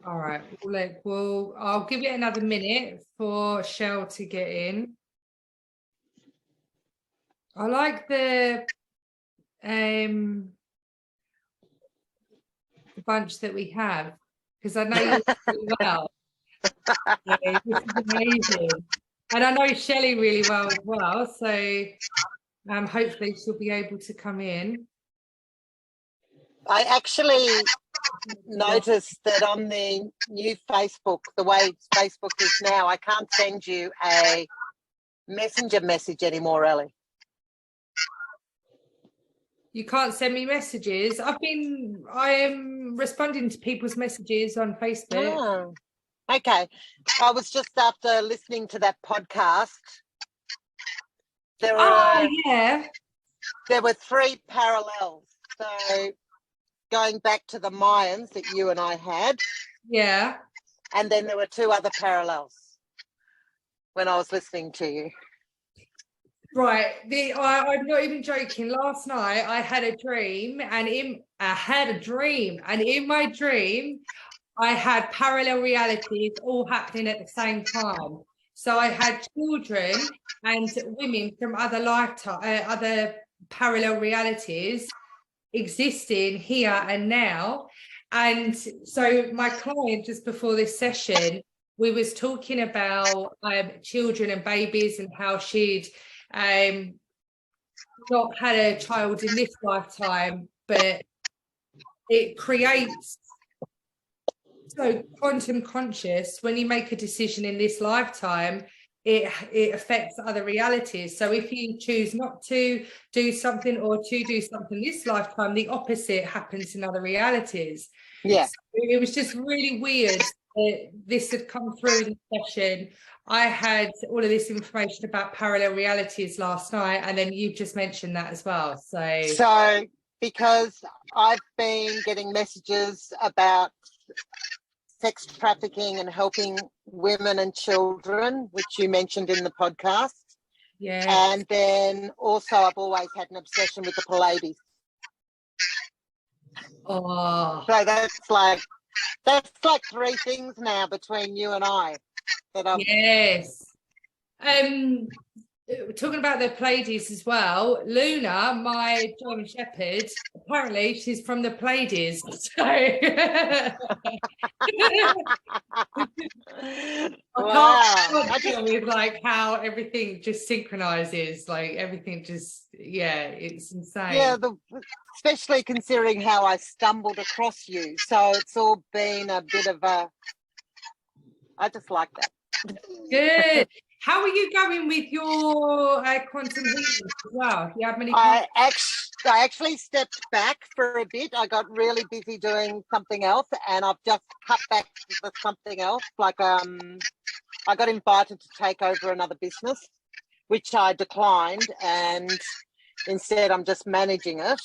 All right. Well, I'll give it another minute for Shell to get in. I like the bunch that we have, because I know you really well. So this is amazing. And I know Shelley really well as well. So hopefully she'll be able to come in. I actually noticed that on the new Facebook, the way Facebook is now, I can't send you a messenger message anymore, Ellie. You can't send me messages. I am responding to people's messages on Facebook. Oh, okay. I was just after listening to that podcast. There were 3 parallels. So going back to the Mayans that you and I had. Yeah. And then there were 2 other parallels when I was listening to you. Right. I'm not even joking. Last night I had a dream, and in my dream I had parallel realities all happening at the same time. So I had children and women from other parallel realities existing here and now. And so my client, just before this session, we was talking about children and babies and how she'd not had a child in this lifetime, but it creates, so quantum conscious, when you make a decision in this lifetime, it affects other realities. So if you choose not to do something or to do something this lifetime, the opposite happens in other realities. Yeah. So it was just really weird that this had come through in the session. I had all of this information about parallel realities last night, and then you just mentioned that as well. So because I've been getting messages about sex trafficking and helping women and children, which you mentioned in the podcast. Yeah. And then also I've always had an obsession with the Pleiades. Oh. So that's like 3 things now between you and I that I've... Yes. Talking about the Pleiades as well, Luna, my German Shepherd, apparently she's from the Pleiades. So Wow. I can't with like how everything just synchronizes, like everything just, it's insane. Yeah, especially considering how I stumbled across you. So it's all been a bit of I just like that. Good. How are you going with your quantum healing as well? Do you have many? I actually stepped back for a bit. I got really busy doing something else, and I've just cut back to something else. Like I got invited to take over another business, which I declined, and instead I'm just managing it.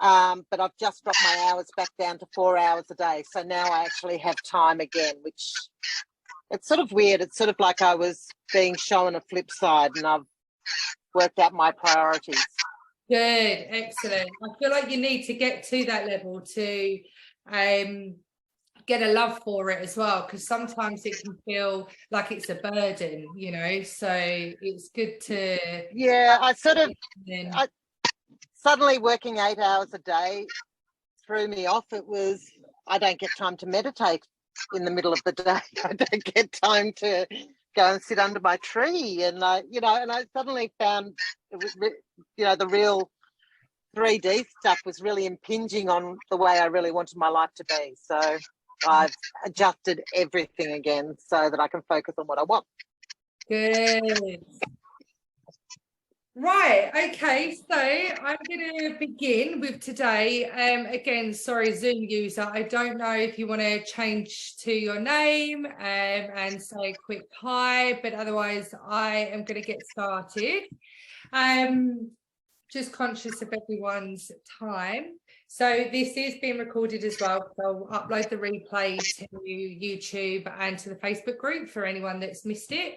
But I've just dropped my hours back down to 4 hours a day. So now I actually have time again, which... it's sort of weird. It's sort of like I was being shown a flip side, and I've worked out my priorities. Good, excellent. I feel like you need to get to that level to get a love for it as well, because sometimes it can feel like it's a burden, so it's good to... Yeah, suddenly working 8 hours a day threw me off. I don't get time to meditate in the middle of the day. I don't get time to go and sit under my tree, and I suddenly found it was, the real 3D stuff was really impinging on the way I really wanted my life to be. So I've adjusted everything again so that I can focus on what I want. Good. Right, okay, so I'm going to begin with today. Again, sorry, Zoom user, I don't know if you want to change to your name and say a quick hi, but otherwise I am going to get started. Just conscious of everyone's time. So this is being recorded as well, so I'll upload the replay to YouTube and to the Facebook group for anyone that's missed it.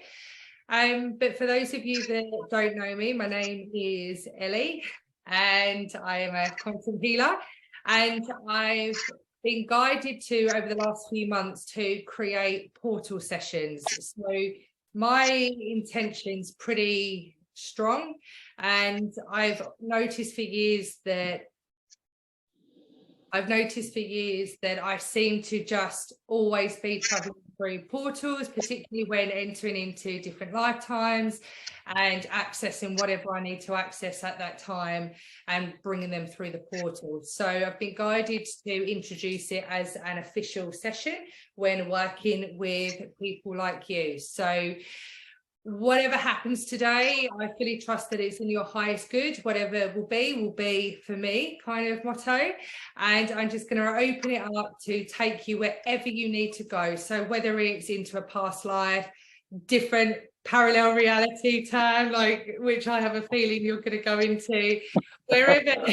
But for those of you that don't know me, my name is Ellie, and I am a quantum healer, and I've been guided to, over the last few months, to create portal sessions. So my intention's pretty strong, and I've noticed for years that I seem to just always be traveling through portals, particularly when entering into different lifetimes and accessing whatever I need to access at that time and bringing them through the portal. So I've been guided to introduce it as an official session when working with people like you. So whatever happens today, I fully trust that it's in your highest good. Whatever will be for me, kind of motto. And I'm just going to open it up to take you wherever you need to go. So whether it's into a past life, different parallel reality term, like, which I have a feeling you're going to go into, wherever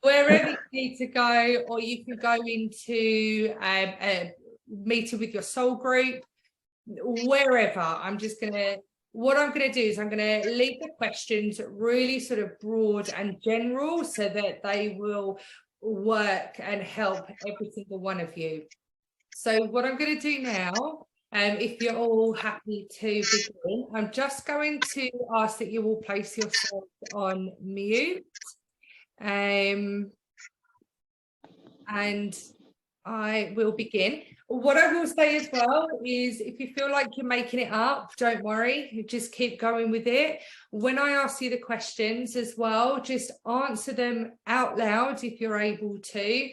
wherever you need to go, or you can go into a meeting with your soul group, wherever. What I'm going to do is I'm going to leave the questions really sort of broad and general so that they will work and help every single one of you. So what I'm going to do now, if you're all happy to begin, I'm just going to ask that you all place yourself on mute. And I will begin. What I will say as well is, if you feel like you're making it up, don't worry, you just keep going with it. When I ask you the questions as well, just answer them out loud if you're able to.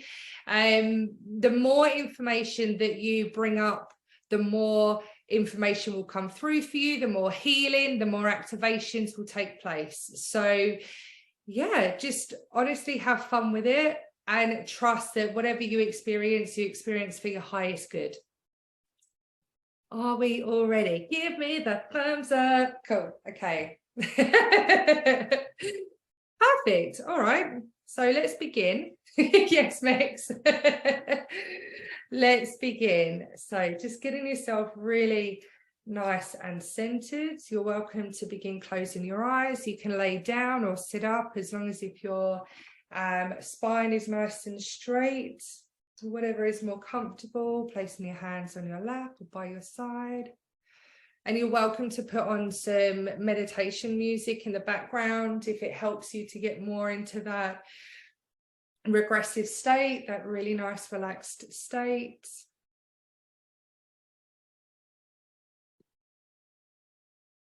The more information that you bring up, the more information will come through for you, the more healing, the more activations will take place. So yeah, just honestly have fun with it. And trust that whatever you experience for your highest good. Are we all ready? Give me the thumbs up. Cool. Okay. Perfect. All right. So let's begin. Yes, Max. Let's begin. So just getting yourself really nice and centered. You're welcome to begin closing your eyes. You can lay down or sit up, as long as if you're spine is nice and straight, whatever is more comfortable, placing your hands on your lap or by your side. And you're welcome to put on some meditation music in the background if it helps you to get more into that regressive state, that really nice relaxed state.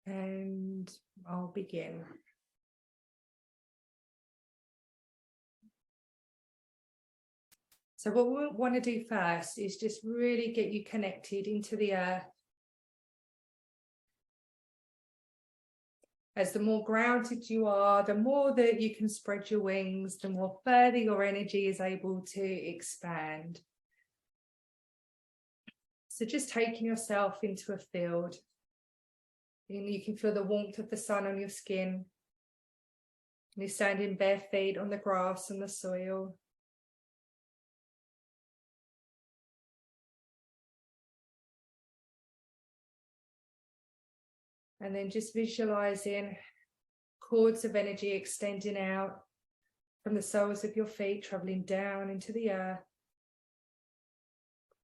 And I'll begin. So what we want to do first is just really get you connected into the earth. As the more grounded you are, the more that you can spread your wings, the more further your energy is able to expand. So just taking yourself into a field, and you can feel the warmth of the sun on your skin. You're standing bare feet on the grass and the soil. And then just visualizing cords of energy extending out from the soles of your feet, traveling down into the earth,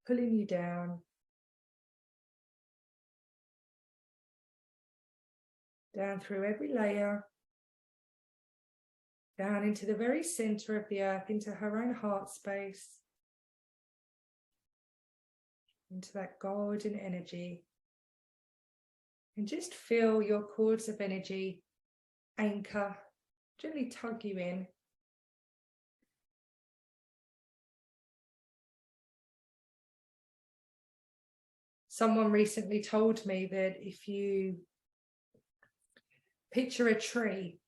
pulling you down, down through every layer, down into the very center of the earth, into her own heart space, into that golden energy. And just feel your cords of energy anchor, gently tug you in. Someone recently told me that if you picture a tree,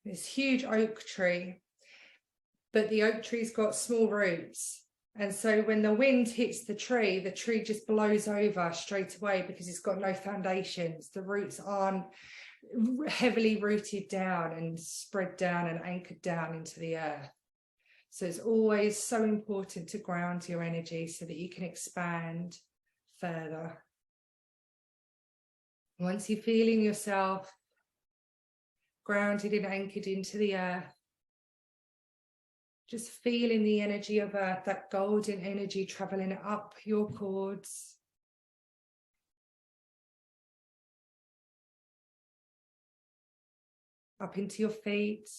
this huge oak tree, but the oak tree's got small roots. And so when the wind hits the tree just blows over straight away because it's got no foundations. The roots aren't heavily rooted down and spread down and anchored down into the earth. So it's always so important to ground your energy so that you can expand further. Once you're feeling yourself grounded and anchored into the earth, Just feeling the energy of earth, that golden energy traveling up your cords. Up into your feet,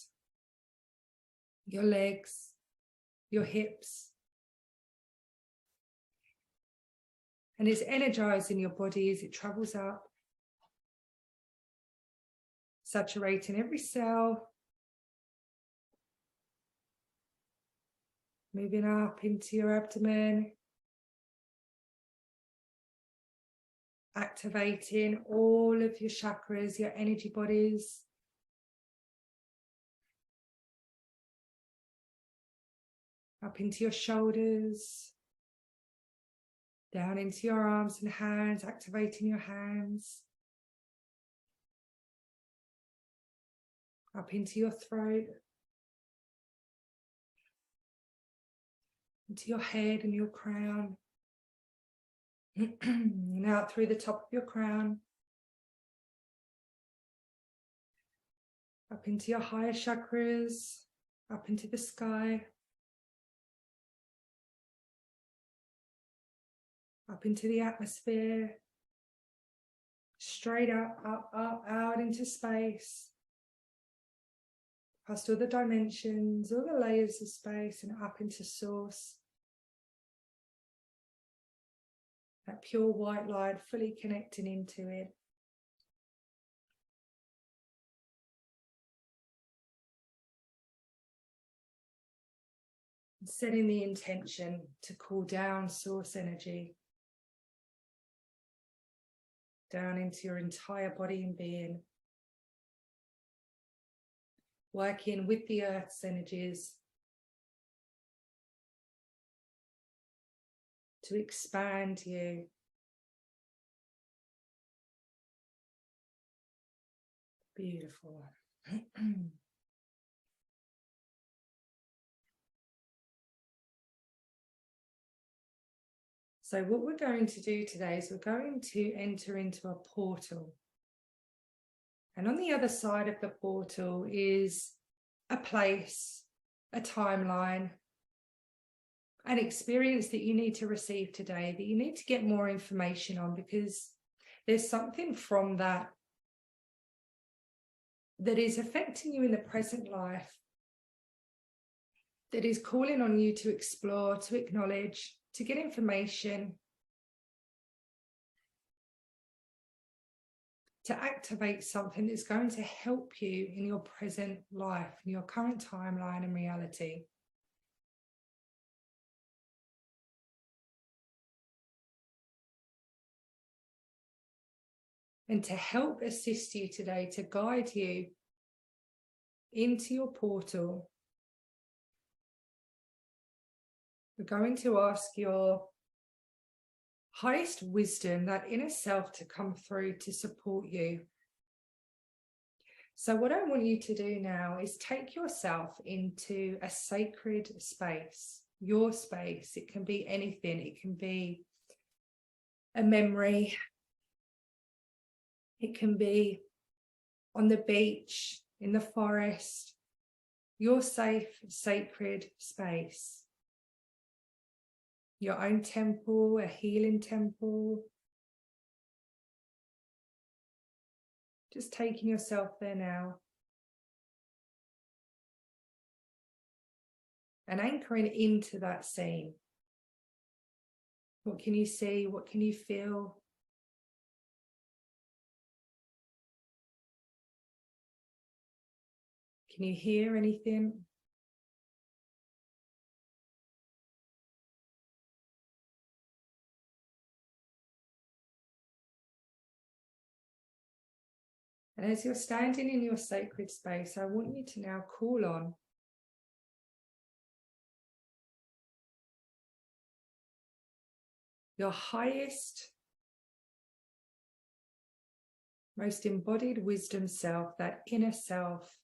your legs, your hips. And it's energizing your body as it travels up, saturating every cell, moving up into your abdomen, activating all of your chakras, your energy bodies. Up into your shoulders, down into your arms and hands, activating your hands. Up into your throat, into your head and your crown. And out through the top of your crown. Up into your higher chakras, up into the sky. Up into the atmosphere. Straight up, up, up, out into space. Past all the dimensions, all the layers of space, and up into source. That pure white light fully connecting into it. And setting the intention to cool down source energy. Down into your entire body and being. Working with the earth's energies to expand you. Beautiful. So what we're going to do today is we're going to enter into a portal. And on the other side of the portal is a place, a timeline, an experience that you need to receive today, that you need to get more information on, because there's something from that that is affecting you in the present life, that is calling on you to explore, to acknowledge, to get information, to activate something that's going to help you in your present life, in your current timeline and reality. And to help assist you today, to guide you into your portal, we're going to ask your highest wisdom, that inner self, to come through to support you. So what I want you to do now is take yourself into a sacred space, your space. It can be anything. It can be a memory. It can be on the beach, in the forest, your safe, sacred space. Your own temple, a healing temple. Just taking yourself there now. And anchoring into that scene. What can you see? What can you feel? Can you hear anything? And as you're standing in your sacred space, I want you to now call on your highest, most embodied wisdom self, that inner self,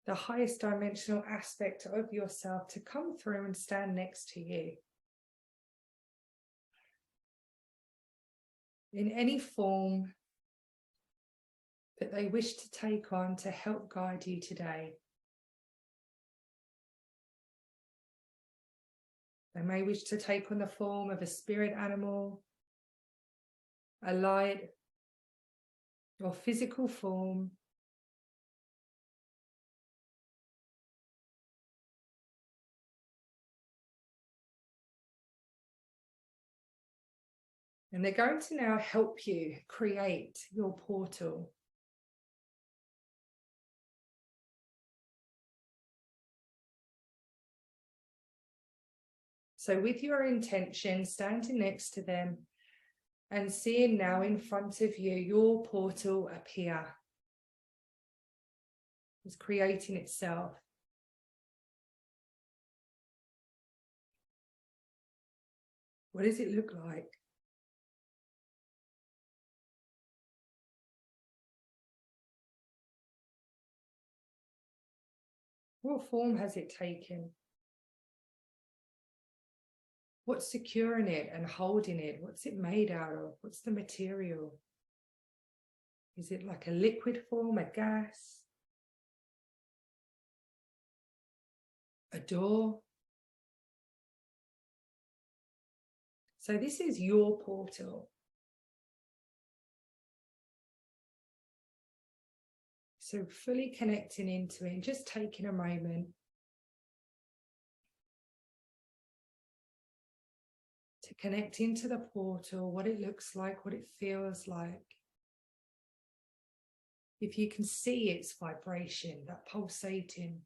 the highest dimensional aspect of yourself, to come through and stand next to you. In any form that they wish to take on to help guide you today. They may wish to take on the form of a spirit animal, a light, or physical form. And they're going to now help you create your portal. So with your intention, standing next to them and seeing now in front of you, your portal appear. It's creating itself. What does it look like? What form has it taken? What's securing it and holding it? What's it made out of? What's the material? Is it like a liquid form, a gas? A door? So this is your portal. So fully connecting into it and just taking a moment to connect into the portal, what it looks like, what it feels like. If you can see its vibration, that pulsating.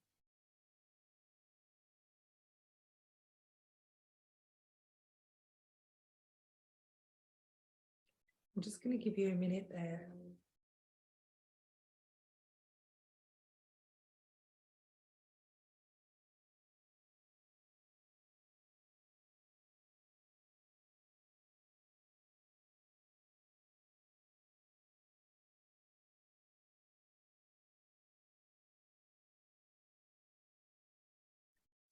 I'm just going to give you a minute there.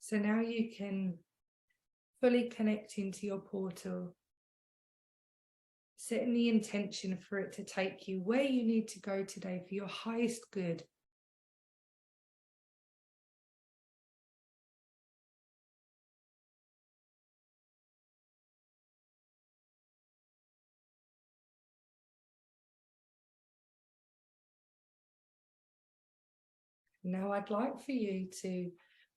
So now you can fully connect into your portal, setting the intention for it to take you where you need to go today for your highest good. Now I'd like for you to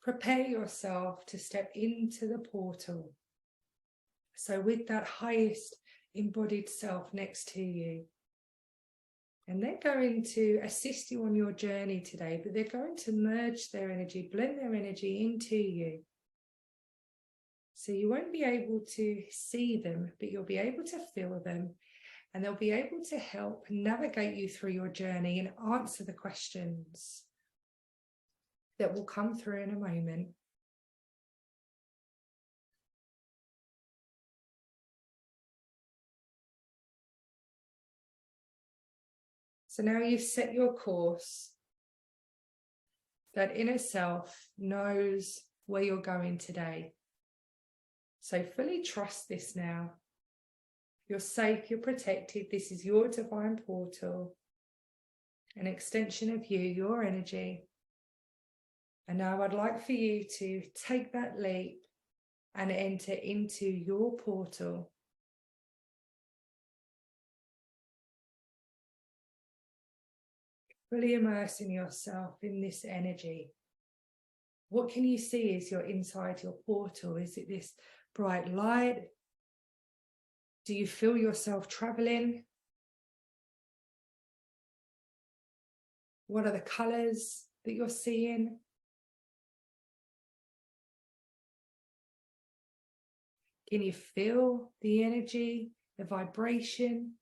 prepare yourself to step into the portal. So with that highest embodied self next to you. And they're going to assist you on your journey today, but they're going to merge their energy, blend their energy into you. So you won't be able to see them, but you'll be able to feel them. And they'll be able to help navigate you through your journey and answer the questions that will come through in a moment. So now you've set your course. That inner self knows where you're going today. So fully trust this now. You're safe, you're protected. This is your divine portal, an extension of you, your energy. And now I'd like for you to take that leap and enter into your portal. Fully immersing yourself in this energy. What can you see as you're inside your portal? Is it this bright light? Do you feel yourself traveling? What are the colors that you're seeing? Can you feel the energy, the vibration?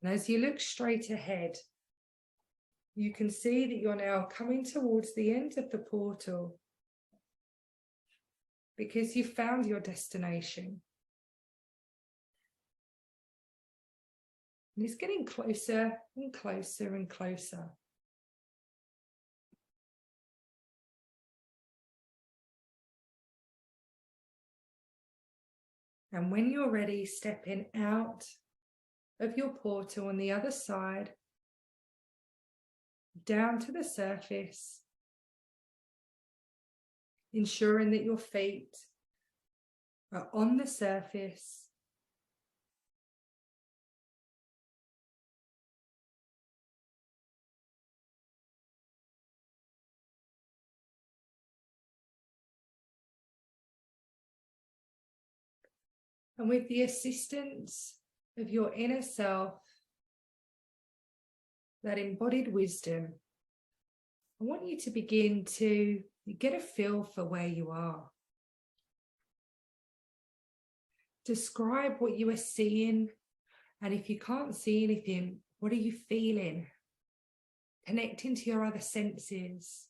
And as you look straight ahead, you can see that you're now coming towards the end of the portal because you've found your destination. And it's getting closer and closer and closer. And when you're ready, stepping out of your portal on the other side, down to the surface, ensuring that your feet are on the surface. And with the assistance of your inner self, that embodied wisdom, I want you to begin to get a feel for where you are. Describe what you are seeing, and if you can't see anything, what are you feeling? Connecting to your other senses.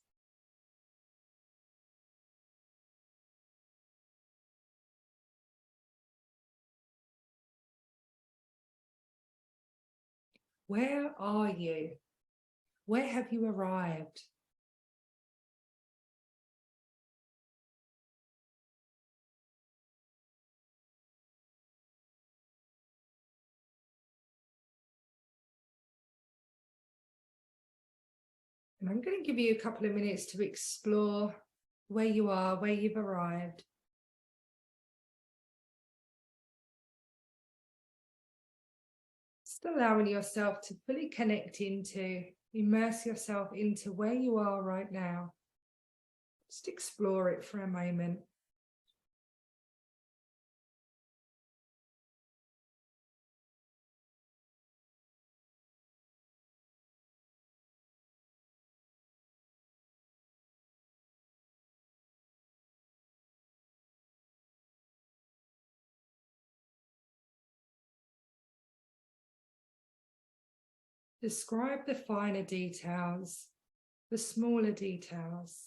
Where are you? Where have you arrived? And I'm going to give you a couple of minutes to explore where you are, where you've arrived. Just allowing yourself to fully connect into, immerse yourself into where you are right now. Just explore it for a moment. Describe the finer details, the smaller details.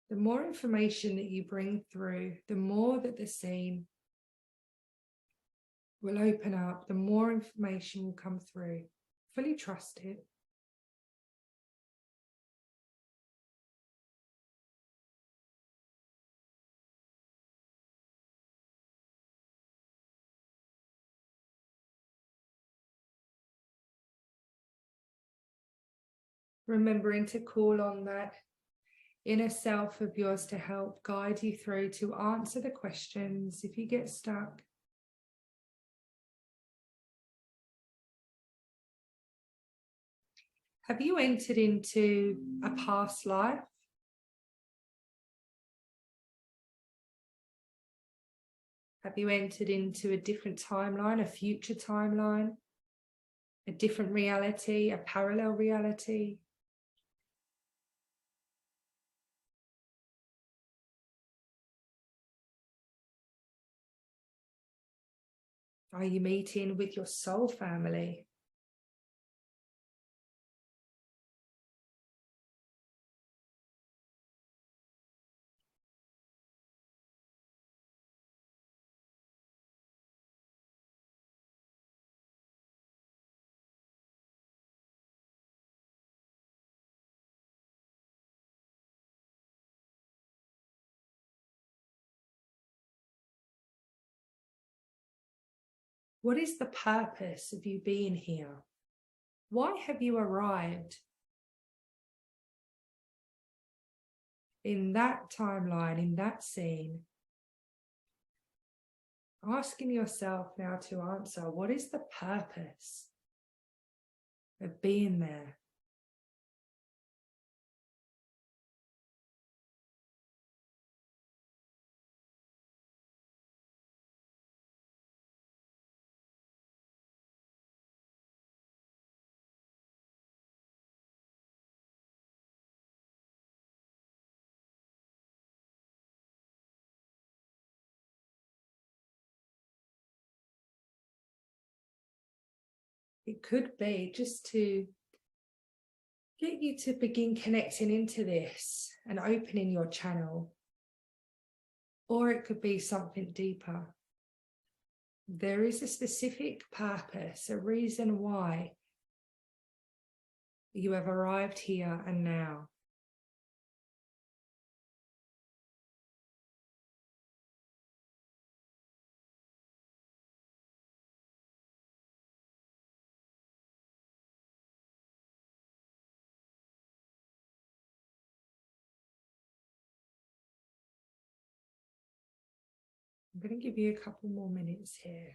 The more information that you bring through, the more that the scene will open up, the more information will come through. Fully trust it. Remembering to call on that inner self of yours to help guide you through, to answer the questions if you get stuck. Have you entered into a past life? Have you entered into a different timeline, a future timeline, a different reality, a parallel reality? Are you meeting with your soul family? What is the purpose of you being here? Why have you arrived in that timeline, in that scene? Asking yourself now to answer, what is the purpose of being there? It could be just to get you to begin connecting into this and opening your channel. Or it could be something deeper. There is a specific purpose, a reason why you have arrived here and now. going to give you a couple more minutes here.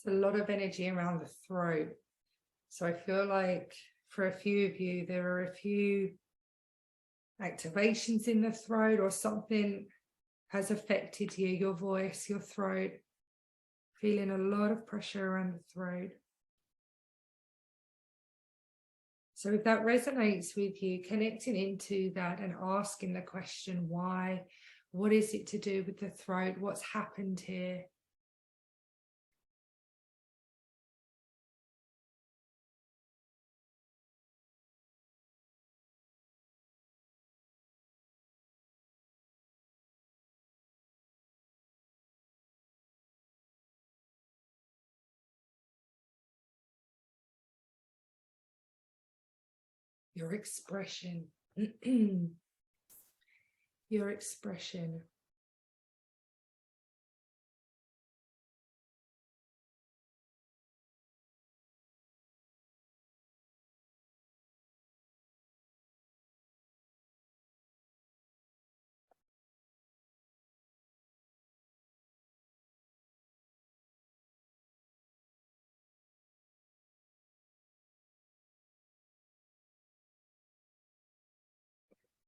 There's a lot of energy around the throat. So I feel like for a few of you, there are a few activations in the throat, or something has affected you, your voice, your throat, feeling a lot of pressure around the throat. So if that resonates with you, connecting into that and asking the question, why? What is it to do with the throat? What's happened here? Your expression. Your expression.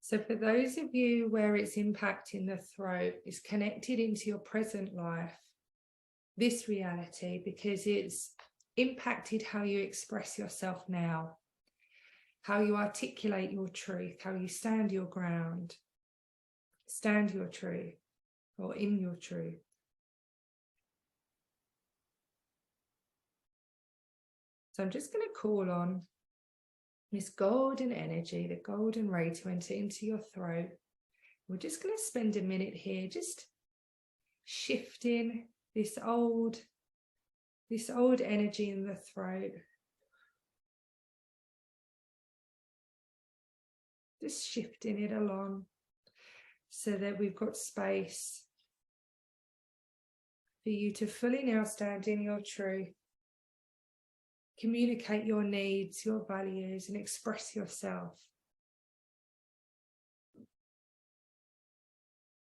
So for those of you where it's impacting the throat, it's connected into your present life, this reality, because it's impacted how you express yourself now, how you articulate your truth, how you stand your ground, stand your truth, or in your truth. So I'm just going to call on this golden energy, the golden ray, to enter into your throat. We're just going to spend a minute here just shifting this old energy in the throat. Just shifting it along so that we've got space for you to fully now stand in your truth, communicate your needs, your values, and express yourself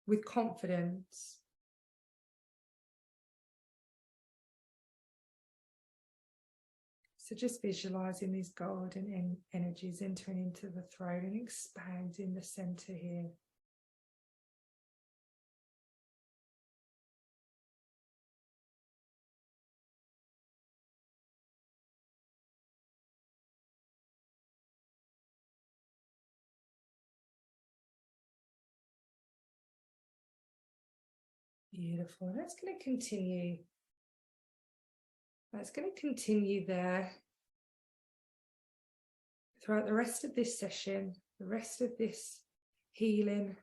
with confidence. So just visualizing these golden energies entering into the throat and expanding the center here. Beautiful. That's going to continue. That's going to continue there throughout the rest of this session, the rest of this healing.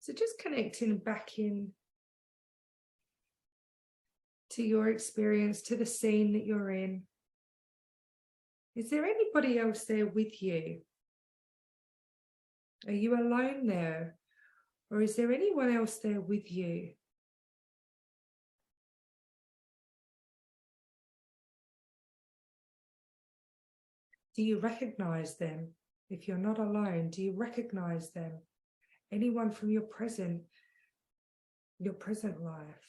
So just connecting back in to your experience, to the scene that you're in. Is there anybody else there with you? Are you alone there? Or is there anyone else there with you? Do you recognize them? If you're not alone, do you recognize them? Anyone from your present life?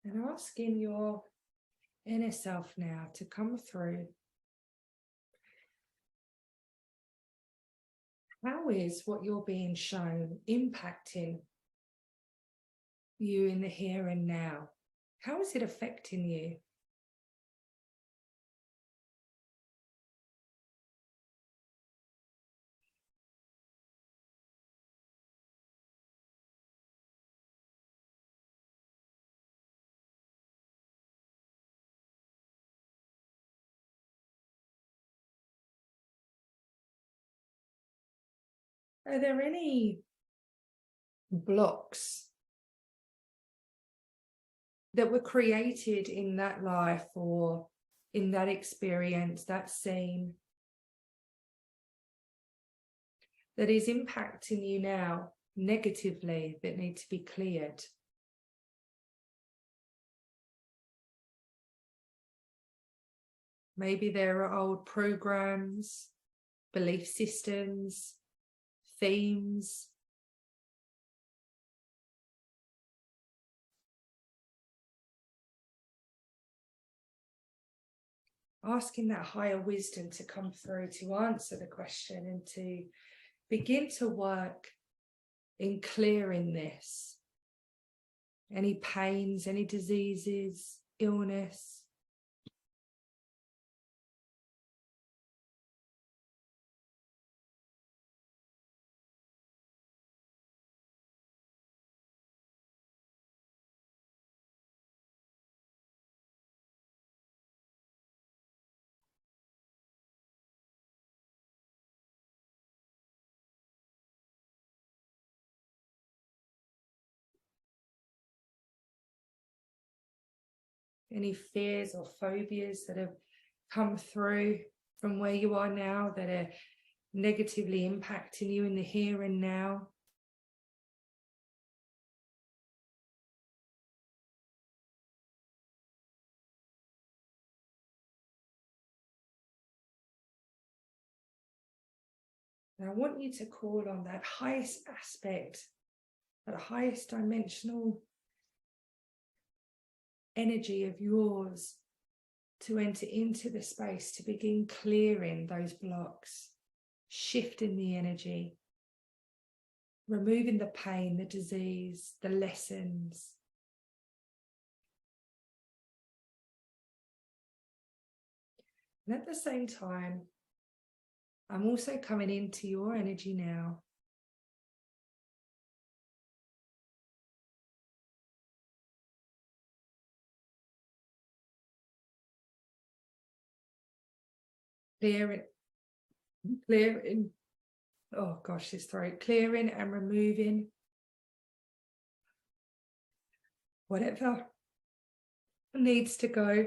And asking your inner self now to come through. How is what you're being shown impacting you in the here and now? How is it affecting you? Are there any blocks that were created in that life or in that experience, that scene, that is impacting you now negatively, that need to be cleared? Maybe there are old programs, belief systems, themes. Asking that higher wisdom to come through to answer the question and to begin to work in clearing this. Any pains, any diseases, illness. Any fears or phobias that have come through from where you are now that are negatively impacting you in the here and now. And I want you to call on that highest aspect, that highest dimensional energy of yours to enter into the space to begin clearing those blocks, shifting the energy, removing the pain, the disease, the lessons. And at the same time, I'm also coming into your energy now. Clearing, oh gosh, this throat, clearing and removing whatever needs to go.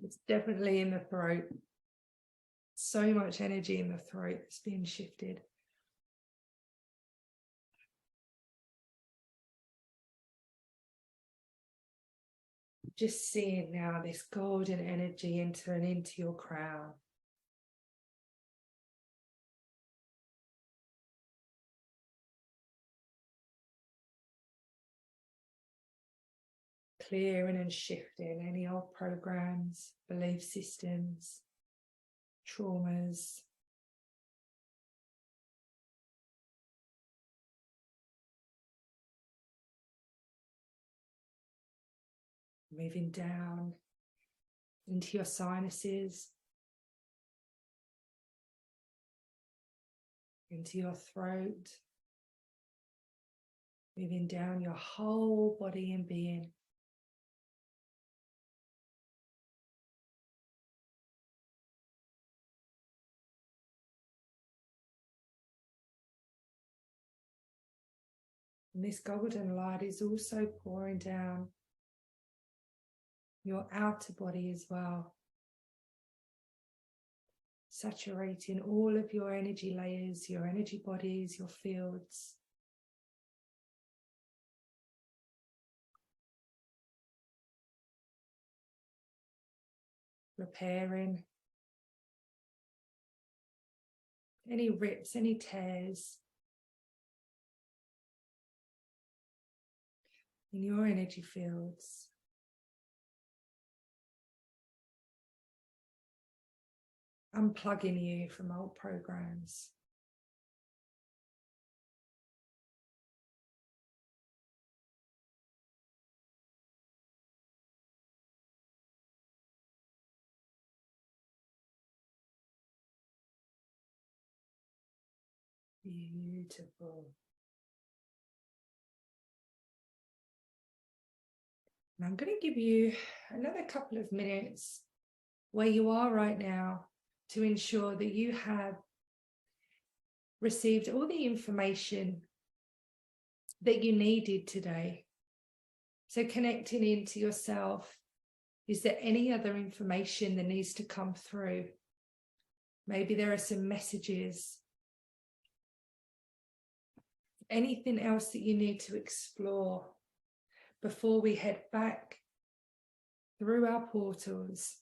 It's definitely in the throat. So much energy in the throat that's being shifted. Just seeing now this golden energy entering into your crown. Clearing and shifting any old programs, belief systems, traumas. Moving down into your sinuses, into your throat, moving down your whole body and being. And this golden light is also pouring down your outer body as well, saturating all of your energy layers, your energy bodies, your fields. Repairing any rips, any tears, in your energy fields. Unplugging you from old programs. Beautiful. And I'm going to give you another couple of minutes where you are right now to ensure that you have received all the information that you needed today. So connecting into yourself, is there any other information that needs to come through? Maybe there are some messages. Anything else that you need to explore before we head back through our portals.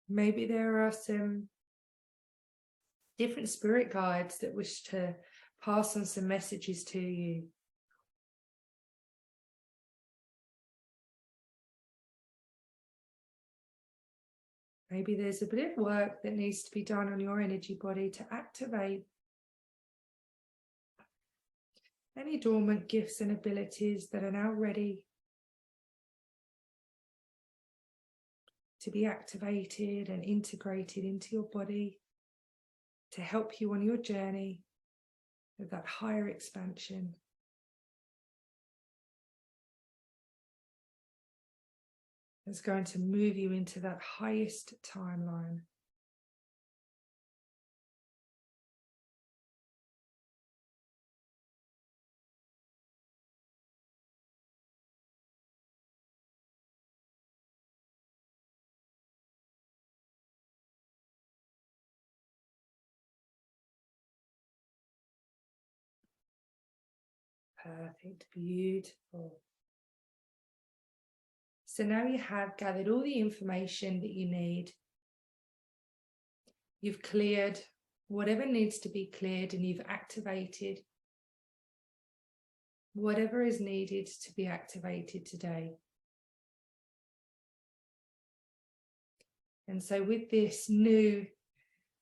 Maybe there are some different spirit guides that wish to pass on some messages to you. Maybe there's a bit of work that needs to be done on your energy body to activate any dormant gifts and abilities that are now ready to be activated and integrated into your body to help you on your journey of that higher expansion. It's going to move you into that highest timeline. Perfect, beautiful. So now you have gathered all the information that you need. You've cleared whatever needs to be cleared, and you've activated whatever is needed to be activated today. And so with this new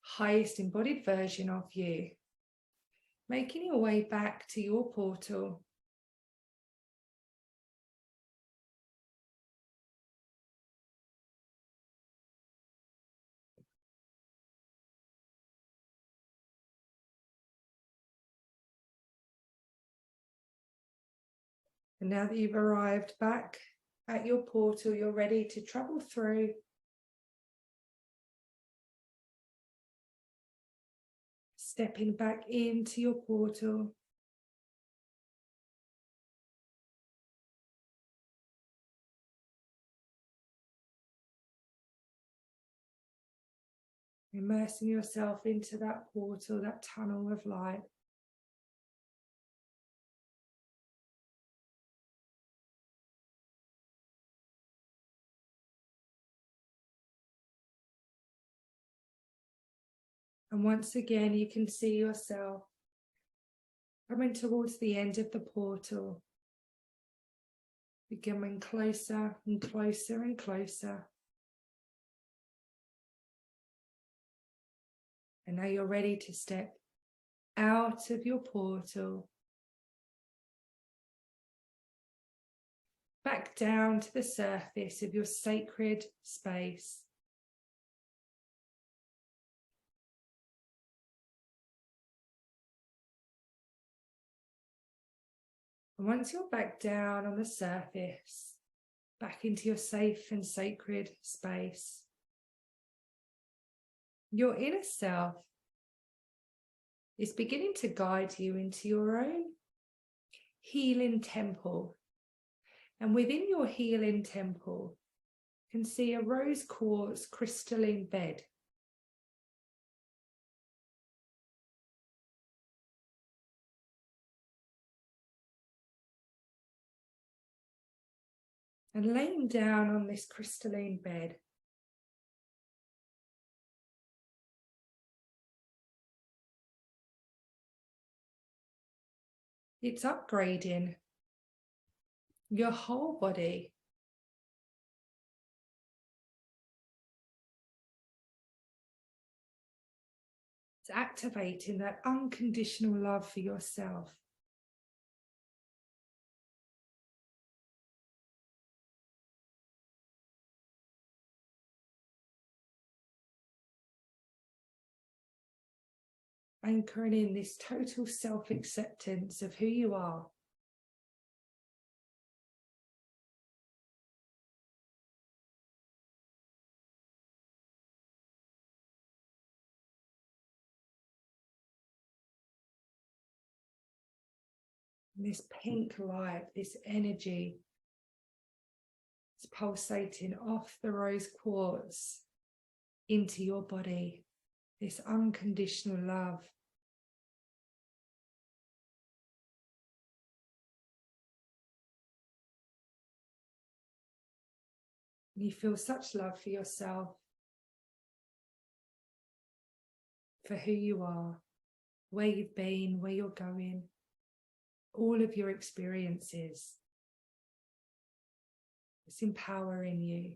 highest embodied version of you, making your way back to your portal, and now that you've arrived back at your portal, you're ready to travel through stepping back into your portal. Immersing yourself into that portal, that tunnel of light. And once again, you can see yourself coming towards the end of the portal, becoming closer and closer and closer. And now you're ready to step out of your portal, back down to the surface of your sacred space. And once you're back down on the surface, back into your safe and sacred space, your inner self is beginning to guide you into your own healing temple. And within your healing temple, you can see a rose quartz crystalline bed. and laying down on this crystalline bed. It's upgrading your whole body. It's activating that unconditional love for yourself. Anchoring in this total self-acceptance of who you are. And this pink light, this energy, is pulsating off the rose quartz into your body. This unconditional love. You feel such love for yourself, for who you are, where you've been, where you're going, all of your experiences. It's empowering you.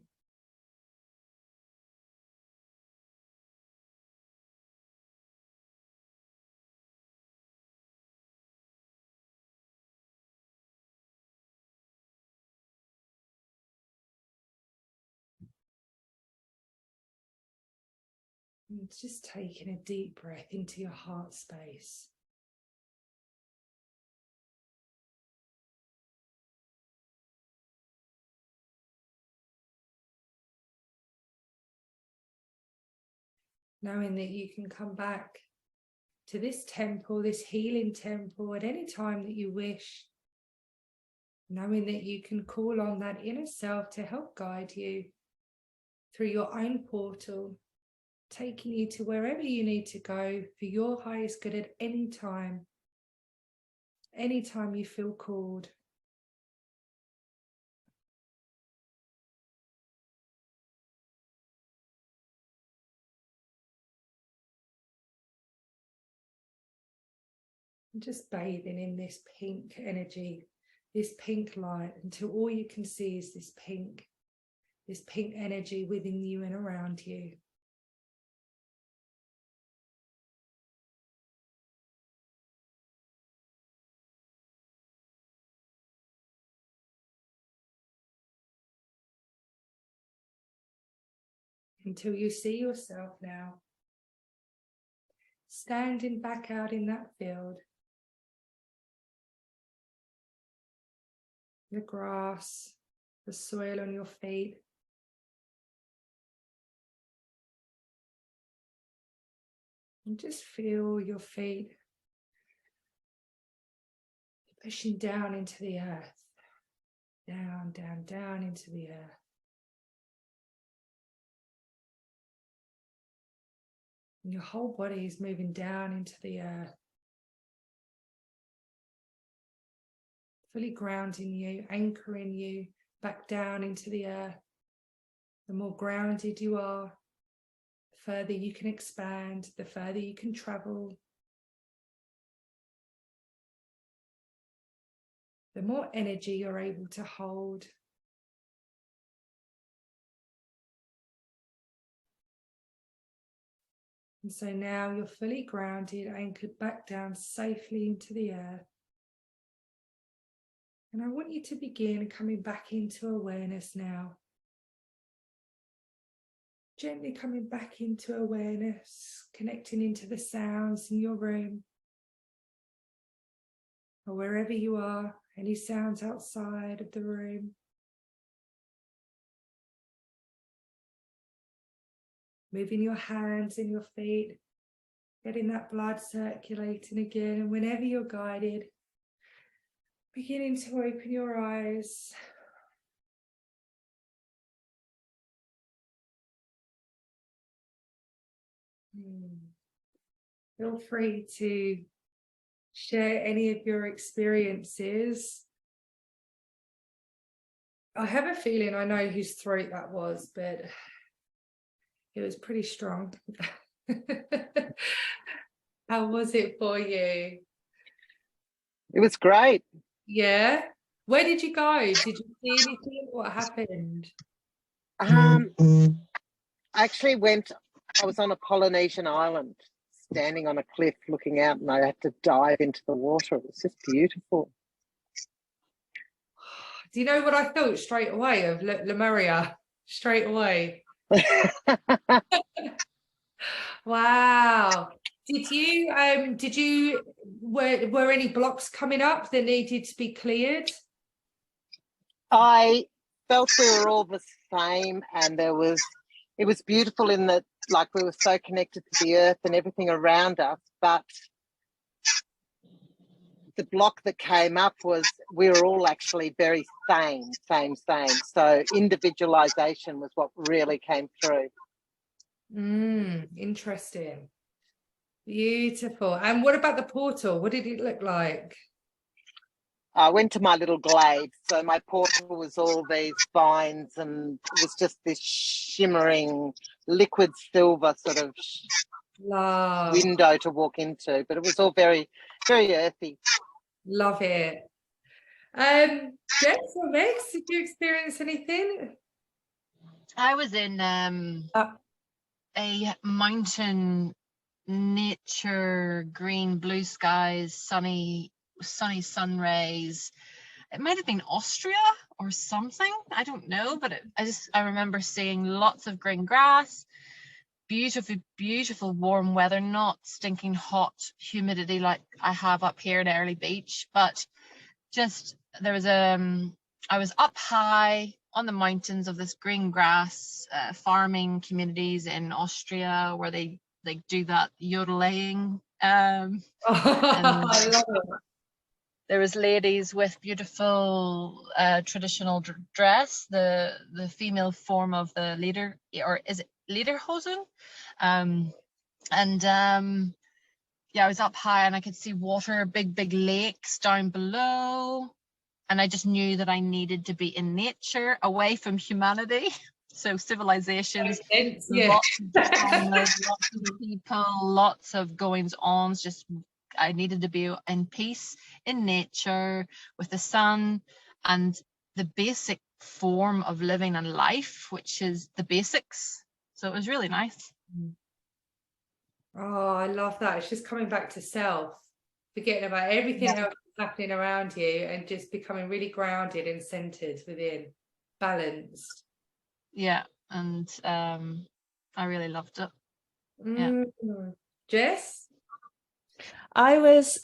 And just taking a deep breath into your heart space. Knowing that you can come back to this temple, this healing temple, at any time that you wish. Knowing that you can call on that inner self to help guide you through your own portal, taking you to wherever you need to go for your highest good at any time you feel called. And just bathing in this pink energy, this pink light, until all you can see is this pink energy within you and around you. Until you see yourself now standing back out in that field. The grass, the soil on your feet. And just feel your feet pushing down into the earth. Down, down, down into the earth. And your whole body is moving down into the earth. Fully grounding you, anchoring you back down into the earth. The more grounded you are, the further you can expand, the further you can travel. The more energy you're able to hold. And so now you're fully grounded, anchored back down safely into the earth. And I want you to begin coming back into awareness now. Gently coming back into awareness, connecting into the sounds in your room. Or wherever you are, any sounds outside of the room. Moving your hands and your feet, getting that blood circulating again. And whenever you're guided, beginning to open your eyes. Feel free to share any of your experiences I have a feeling I know whose throat that was, but it was pretty strong. How was it for you? It was great. Yeah. Where did you go? Did you see anything? What happened? I actually I was on a Polynesian island, standing on a cliff looking out, and I had to dive into the water. It was just beautiful. Do you know what I thought straight away of Lemuria? Straight away. Wow. Were any blocks coming up that needed to be cleared? I felt we were all the same, and it was beautiful in that, like, we were so connected to the earth and everything around us, but the block that came up was we were all actually very same. So individualization was what really came through. Interesting. Beautiful. And what about the portal? What did it look like? I went to my little glade. So my portal was all these vines, and it was just this shimmering liquid silver sort of window to walk into. But it was all very, very earthy. Love it. Jess or Megs, did you experience anything? I was in a mountain, nature, green, blue skies, sunny sun rays. It might have been Austria or something, I don't know, but I remember seeing lots of green grass, beautiful warm weather, not stinking hot humidity like I have up here in Early Beach, but just there was I was up high on the mountains of this green grass, farming communities in Austria where they do that yodeling. I love it. There was ladies with beautiful traditional dress, the female form of the leder, or is it lederhosen? Yeah, I was up high and I could see water, big lakes down below. And I just knew that I needed to be in nature, away from humanity. So civilizations, lots of traumas, lots of people, lots of goings on. Just I needed to be in peace, in nature, with the sun and the basic form of living and life, which is the basics. So it was really nice. Oh, I love that. It's just coming back to self, forgetting about everything else happening around you and just becoming really grounded and centered within, balanced. Yeah, and I really loved it. Jess? I was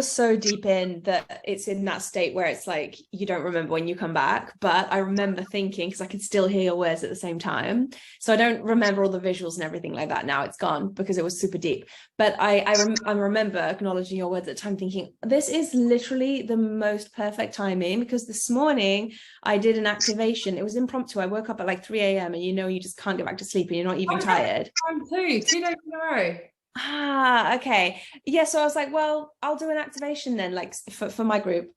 so deep in that it's in that state where it's like you don't remember when you come back, but I remember thinking, because I could still hear your words at the same time, so I don't remember all the visuals and everything like that now. It's gone because it was super deep, but I remember acknowledging your words at the time, thinking this is literally the most perfect timing, because this morning I did an activation. It was impromptu. I woke up at like 3 a.m. and you just can't go back to sleep and you're not even tired. I'm too 2 days in a row. Okay. Yeah, so I was like, well, I'll do an activation then, like for my group.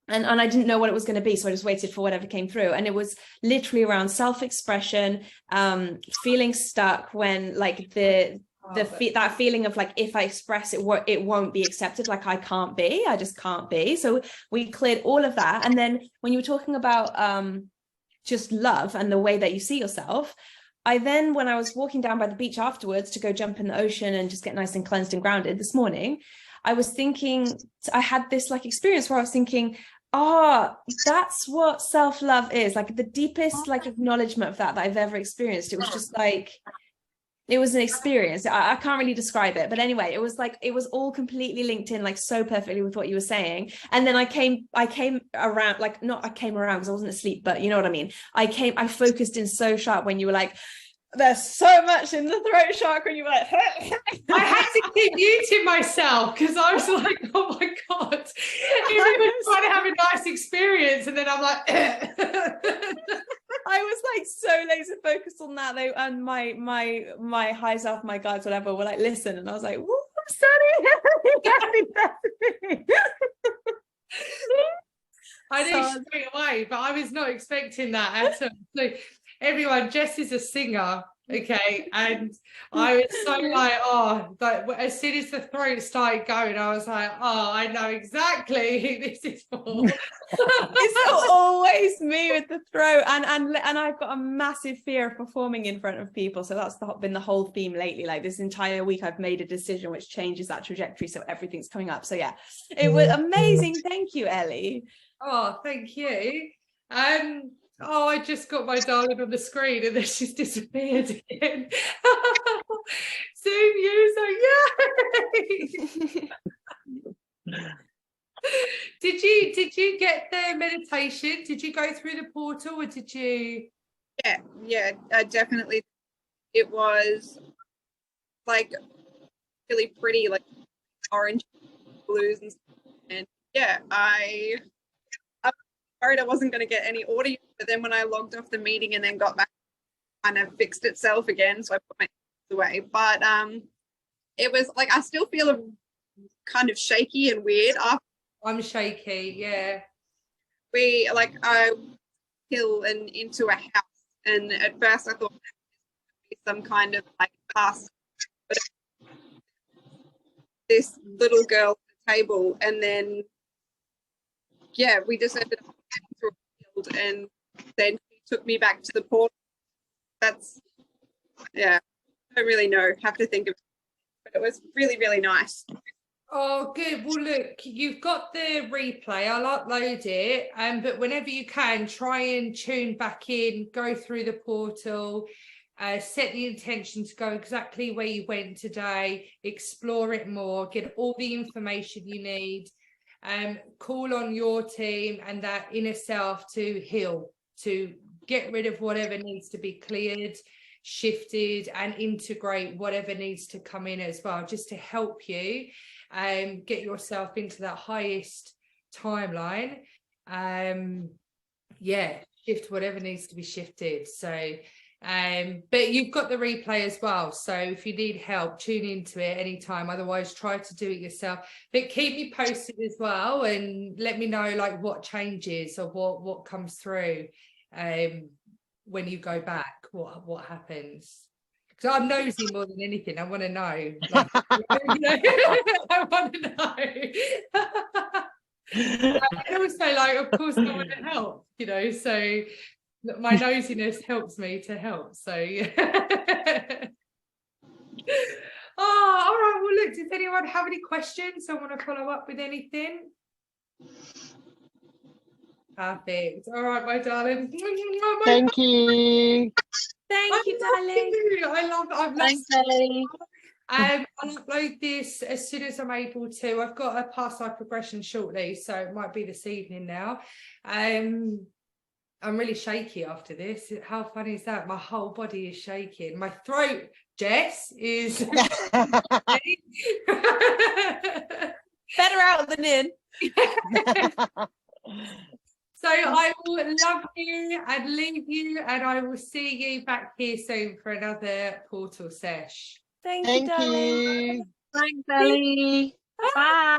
And I didn't know what it was going to be, so I just waited for whatever came through. And it was literally around self-expression, feeling stuck when like that feeling of like, if I express it, it won't be accepted, like I just can't be. So we cleared all of that. And then when you were talking about just love and the way that you see yourself, when I was walking down by the beach afterwards to go jump in the ocean and just get nice and cleansed and grounded this morning, I was thinking, I had this like experience where I was thinking, that's what self-love is, like the deepest like acknowledgement of that I've ever experienced. It was just like, it was an experience. I can't really describe it, but anyway, it was like, it was all completely linked in like so perfectly with what you were saying. And then I came around, like not I came around because I wasn't asleep, but you know what I mean. I focused in so sharp when you were like, there's so much in the throat chakra, and you were like, I had to keep muting myself because I was like, oh my God, everybody's trying to have a nice experience, and then I'm like, I was like so laser focused on that though, and my high self, my guides, whatever, were like, listen, and I was like, whoop, sorry. I knew So- straight away, but I was not expecting that at all. So everyone, Jess is a singer, okay, and I was so like, oh, like as soon as the throat started going, I was like, oh, I know exactly who this is for. It's always me with the throat, and I've got a massive fear of performing in front of people. So that's been the whole theme lately. Like this entire week, I've made a decision which changes that trajectory. So everything's coming up. So yeah, it was amazing. Thank you, Ellie. Oh, thank you. Oh, I just got my darling on the screen and then she's disappeared again. Zoom user, yay! Did you get the meditation? Did you go through the portal or did you? Yeah, definitely. It was like really pretty, like orange, blues, and yeah, I was worried I wasn't going to get any audio, but then when I logged off the meeting and then got back, it kind of fixed itself again, so I put my away. But it was like I still feel kind of shaky and weird after. I'm shaky, yeah. I hill and into a house, and at first I thought it would be some kind of like past, but this little girl at the table, and then yeah, we just ended up through a field, and then she took me back to the port. That's yeah, I don't really know, have to think of it, but it was really, really nice. Oh, good. Well, look, you've got the replay. I'll upload it. But whenever you can, try and tune back in, go through the portal, set the intention to go exactly where you went today, explore it more, get all the information you need, call on your team and that inner self to heal, to get rid of whatever needs to be cleared, shifted, and integrate whatever needs to come in as well, just to help you get yourself into that highest timeline. Shift whatever needs to be shifted. So but you've got the replay as well, so if you need help, tune into it anytime. Otherwise, try to do it yourself, but keep me posted as well and let me know like what changes or what comes through when you go back, what happens. Because I'm nosy more than anything. I want to know. Like, I want to know. And also, like, of course, I want to help, so my nosiness helps me to help. So, yeah. Oh, all right. Well, look, does anyone have any questions or want to follow up with anything? Perfect. All right, my darling. Thank you. Thank you, darling. I love it. Thanks, Ellie. I'll upload this as soon as I'm able to. I've got a past life progression shortly, so it might be this evening now. I'm really shaky after this. How funny is that? My whole body is shaking. My throat, Jess, is Better out than in. So I will love you and leave you, and I will see you back here soon for another portal sesh. Thank you, Thank darling. you. Thanks, Ellie. Bye.